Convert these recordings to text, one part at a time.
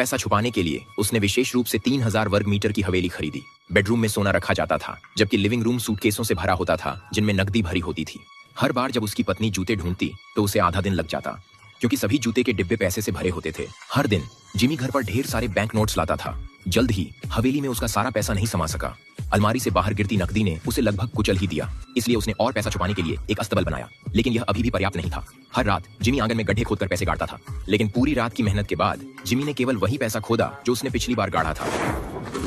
पैसा छुपाने के लिए उसने विशेष रूप से 3000 वर्ग मीटर की हवेली खरीदी। बेडरूम में सोना रखा जाता था, जबकि लिविंग रूम सूटकेसों से भरा होता था जिनमें नकदी भरी होती थी। हर बार जब उसकी पत्नी जूते ढूंढती तो उसे आधा दिन लग जाता, क्योंकि सभी जूते के डिब्बे पैसे से भरे होते थे। हर दिन जिमी घर पर ढेर सारे बैंक नोट्स लाता था। जल्द ही हवेली में उसका सारा पैसा नहीं समा सका। अलमारी से बाहर गिरती नकदी ने उसे लगभग कुचल ही दिया, इसलिए उसने और पैसा छुपाने के लिए एक अस्तबल बनाया। लेकिन यह अभी भी पर्याप्त नहीं था। हर रात जिमी आंगन में गड्ढे खोदकर पैसे गाड़ता था, लेकिन पूरी रात की मेहनत के बाद जिमी ने केवल वही पैसा खोदा जो उसने पिछली बार गाड़ा था।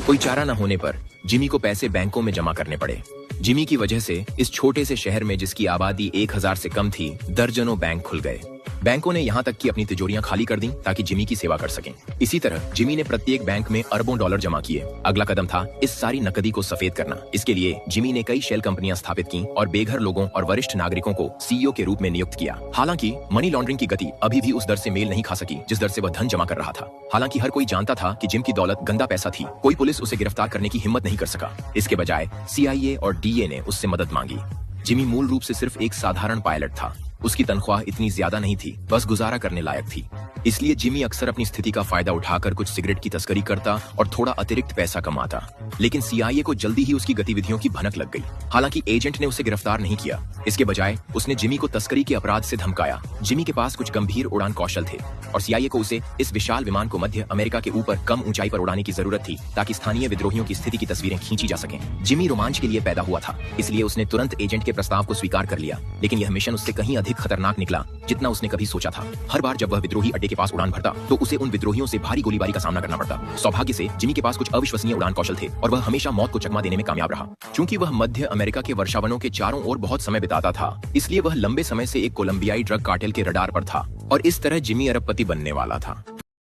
कोई चारा न होने पर जिमी को पैसे बैंकों में जमा करने पड़े। जिमी की वजह से इस छोटे से शहर में, जिसकी आबादी 1000 से कम थी, दर्जनों बैंक खुल गए। बैंकों ने यहाँ तक कि अपनी तिजोरियां खाली कर दी ताकि जिमी की सेवा कर सकें। इसी तरह जिमी ने प्रत्येक बैंक में अरबों डॉलर जमा किए। अगला कदम था इस सारी नकदी को सफेद करना। इसके लिए जिमी ने कई शेल कंपनियां स्थापित की और बेघर लोगों और वरिष्ठ नागरिकों को सीईओ के रूप में नियुक्त किया। हालांकि मनी लॉन्ड्रिंग की गति अभी भी उस दर से मेल नहीं खा सकी जिस दर से वह धन जमा कर रहा था। हालांकि हर कोई जानता था कि जिम की दौलत गंदा पैसा थी। कोई पुलिस उसे गिरफ्तार करने की हिम्मत नहीं कर सका। इसके बजाय CIA और DA ने उससे मदद मांगी। जिमी मूल रूप से सिर्फ एक साधारण पायलट था। उसकी तनख्वाह इतनी ज्यादा नहीं थी, बस गुजारा करने लायक थी। इसलिए जिमी अक्सर अपनी स्थिति का फायदा उठाकर कुछ सिगरेट की तस्करी करता और थोड़ा अतिरिक्त पैसा कमाता। लेकिन CIA को जल्दी ही उसकी गतिविधियों की भनक लग गई। हालांकि एजेंट ने उसे गिरफ्तार नहीं किया। इसके बजाय उसने जिमी को तस्करी के अपराध से धमकाया। जिमी के पास कुछ गंभीर उड़ान कौशल थे और CIA को उसे इस विशाल विमान को मध्य अमेरिका के ऊपर कम ऊंचाई पर उड़ाने की जरूरत थी ताकि स्थानीय विद्रोहियों की स्थिति की तस्वीरें खींची जा सकें। जिमी रोमांच के लिए पैदा हुआ था, इसलिए उसने तुरंत एजेंट के प्रस्ताव को स्वीकार कर लिया। लेकिन यह मिशन उससे कहीं अधिक खतरनाक निकला जितना उसने कभी सोचा था। हर बार जब वह विद्रोही अड्डे के पास उड़ान भरता तो उसे उन विद्रोहियों से भारी गोलीबारी का सामना करना पड़ता। सौभाग्य से जिमी के पास कुछ अविश्वसनीय उड़ान कौशल थे और वह हमेशा मौत को चकमा देने में कामयाब रहा। क्योंकि वह मध्य अमेरिका के वर्षावनों के चारों ओर बहुत समय बिताता था, इसलिए वह लंबे समय से एक कोलंबियाई ड्रग कार्टेल के रडार पर था और इस तरह जिमी अरबपति बनने वाला था।